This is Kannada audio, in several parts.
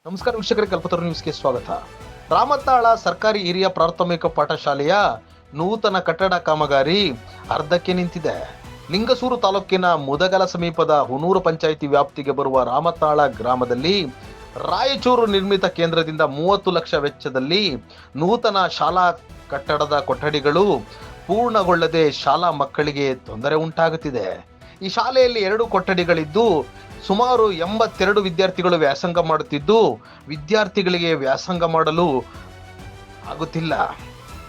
ನಮಸ್ಕಾರ ವೀಕ್ಷಕರಿಗೆ, ಕಲ್ಪತರು ನ್ಯೂಸ್ಗೆ ಸ್ವಾಗತ. ರಾಮತಾಳ ಸರ್ಕಾರಿ ಹಿರಿಯ ಪ್ರಾಥಮಿಕ ಪಾಠಶಾಲೆಯ ನೂತನ ಕಟ್ಟಡ ಕಾಮಗಾರಿ ಅರ್ಧಕ್ಕೆ ನಿಂತಿದೆ. ಲಿಂಗಸೂರು ತಾಲೂಕಿನ ಮುದಗಲ ಸಮೀಪದ ಹುನೂರು ಪಂಚಾಯಿತಿ ವ್ಯಾಪ್ತಿಗೆ ಬರುವ ರಾಮತಾಳ ಗ್ರಾಮದಲ್ಲಿ ರಾಯಚೂರು ನಿರ್ಮಿತ ಕೇಂದ್ರದಿಂದ 30 ಲಕ್ಷ ವೆಚ್ಚದಲ್ಲಿ ನೂತನ ಶಾಲಾ ಕಟ್ಟಡದ ಕೊಠಡಿಗಳು ಪೂರ್ಣಗೊಳ್ಳದೆ ಶಾಲಾ ಮಕ್ಕಳಿಗೆ ತೊಂದರೆ ಉಂಟಾಗುತ್ತಿದೆ. ಈ ಶಾಲೆಯಲ್ಲಿ 2 ಕೊಠಡಿಗಳಿದ್ದು ಸುಮಾರು 82 ವಿದ್ಯಾರ್ಥಿಗಳು ವ್ಯಾಸಂಗ ಮಾಡುತ್ತಿದ್ದು, ವಿದ್ಯಾರ್ಥಿಗಳಿಗೆ ವ್ಯಾಸಂಗ ಮಾಡಲು ಆಗುತ್ತಿಲ್ಲ.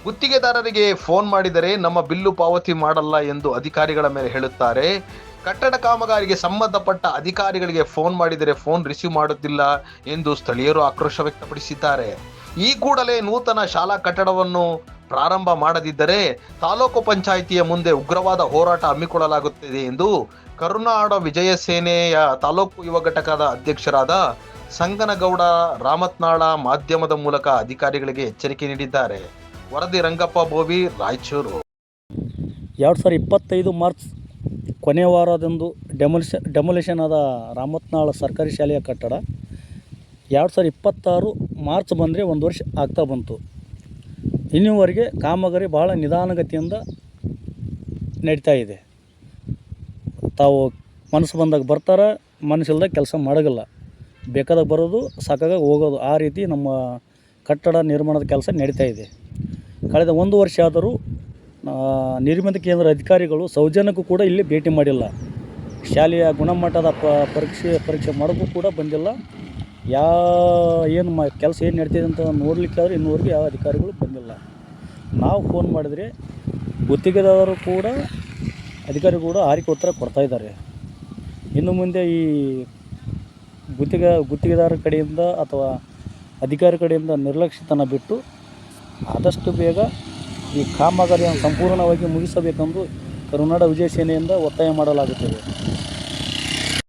ಗುತ್ತಿಗೆದಾರರಿಗೆ ಫೋನ್ ಮಾಡಿದರೆ ನಮ್ಮ ಬಿಲ್ಲು ಪಾವತಿ ಮಾಡಲ್ಲ ಎಂದು ಅಧಿಕಾರಿಗಳ ಮೇಲೆ ಹೇಳುತ್ತಾರೆ. ಕಟ್ಟಡ ಕಾಮಗಾರಿಗೆ ಸಂಬಂಧಪಟ್ಟ ಅಧಿಕಾರಿಗಳಿಗೆ ಫೋನ್ ಮಾಡಿದರೆ ಫೋನ್ ರಿಸೀವ್ ಮಾಡುತ್ತಿಲ್ಲ ಎಂದು ಸ್ಥಳೀಯರು ಆಕ್ರೋಶ ವ್ಯಕ್ತಪಡಿಸಿದ್ದಾರೆ. ಈ ಕೂಡಲೇ ನೂತನ ಶಾಲಾ ಕಟ್ಟಡವನ್ನು ಪ್ರಾರಂಭ ಮಾಡದಿದ್ದರೆ ತಾಲೂಕು ಪಂಚಾಯಿತಿಯ ಮುಂದೆ ಉಗ್ರವಾದ ಹೋರಾಟ ಹಮ್ಮಿಕೊಳ್ಳಲಾಗುತ್ತದೆ ಎಂದು ಕರುನಾಡ ವಿಜಯ ಸೇನೆಯ ತಾಲೂಕು ಯುವ ಘಟಕದ ಅಧ್ಯಕ್ಷರಾದ ಸಂಗನಗೌಡ ರಾಮತ್ನಾಳ ಮಾಧ್ಯಮದ ಮೂಲಕ ಅಧಿಕಾರಿಗಳಿಗೆ ಎಚ್ಚರಿಕೆ ನೀಡಿದ್ದಾರೆ. ವರದಿ ರಂಗಪ್ಪ ಬೋವಿ, ರಾಯಚೂರು. 2025 ಮಾರ್ಚ್ ಕೊನೆಯ ವಾರದಂದು ಡೆಮೊಲಿಷನ್ ಆದ ರಾಮತ್ನಾಳ ಸರ್ಕಾರಿ ಶಾಲೆಯ ಕಟ್ಟಡ 2026 ಮಾರ್ಚ್ ಬಂದರೆ 1 ವರ್ಷ ಆಗ್ತಾ ಬಂತು. ಇನ್ನೂವರೆಗೆ ಕಾಮಗಾರಿ ಭಾಳ ನಿಧಾನಗತಿಯಿಂದ ನಡೀತಾ ಇದೆ. ತಾವು ಮನಸ್ಸು ಬಂದಾಗ ಬರ್ತಾರೆ, ಮನಸ್ಸಿಲ್ದಾಗ ಕೆಲಸ ಮಾಡೋದಿಲ್ಲ. ಬೇಕಾದಾಗ ಬರೋದು, ಸಾಕಾಗ ಹೋಗೋದು, ಆ ರೀತಿ ನಮ್ಮ ಕಟ್ಟಡ ನಿರ್ಮಾಣದ ಕೆಲಸ ನಡೀತಾ ಇದೆ. ಕಳೆದ 1 ವರ್ಷ ಆದರೂ ನಿರ್ಮಿತ ಕೇಂದ್ರ ಅಧಿಕಾರಿಗಳು ಸೌಜನ್ಯಕ್ಕೂ ಕೂಡ ಇಲ್ಲಿ ಭೇಟಿ ಮಾಡಿಲ್ಲ. ಶಾಲೆಯ ಗುಣಮಟ್ಟದ ಪರೀಕ್ಷೆ ಮಾಡೋಕ್ಕೂ ಕೂಡ ಬಂದಿಲ್ಲ. ಕೆಲಸ ಏನು ನಡೀತಿದೆ ಅಂತ ನೋಡಲಿಕ್ಕಾದ್ರೆ ಇನ್ನೂವರೆಗೆ ಯಾವ ಅಧಿಕಾರಿಗಳು ಬಂದಿಲ್ಲ. ನಾವು ಫೋನ್ ಮಾಡಿದರೆ ಗುತ್ತಿಗೆದಾರರು ಕೂಡ ಅಧಿಕಾರಿಗಳು ಕೂಡ ಆರಿಕೆ ಉತ್ತರ ಕೊಡ್ತಾಯಿದ್ದಾರೆ. ಇನ್ನು ಮುಂದೆ ಈ ಗುತ್ತಿಗೆದಾರರ ಕಡೆಯಿಂದ ಅಥವಾ ಅಧಿಕಾರಿ ಕಡೆಯಿಂದ ನಿರ್ಲಕ್ಷ್ಯತನ ಬಿಟ್ಟು ಆದಷ್ಟು ಬೇಗ ಈ ಕಾಮಗಾರಿಯನ್ನು ಸಂಪೂರ್ಣವಾಗಿ ಮುಗಿಸಬೇಕೆಂದು ಕರುನಾಡ ವಿಜಯ ಸೇನೆಯಿಂದ ಒತ್ತಾಯ ಮಾಡಲಾಗುತ್ತದೆ.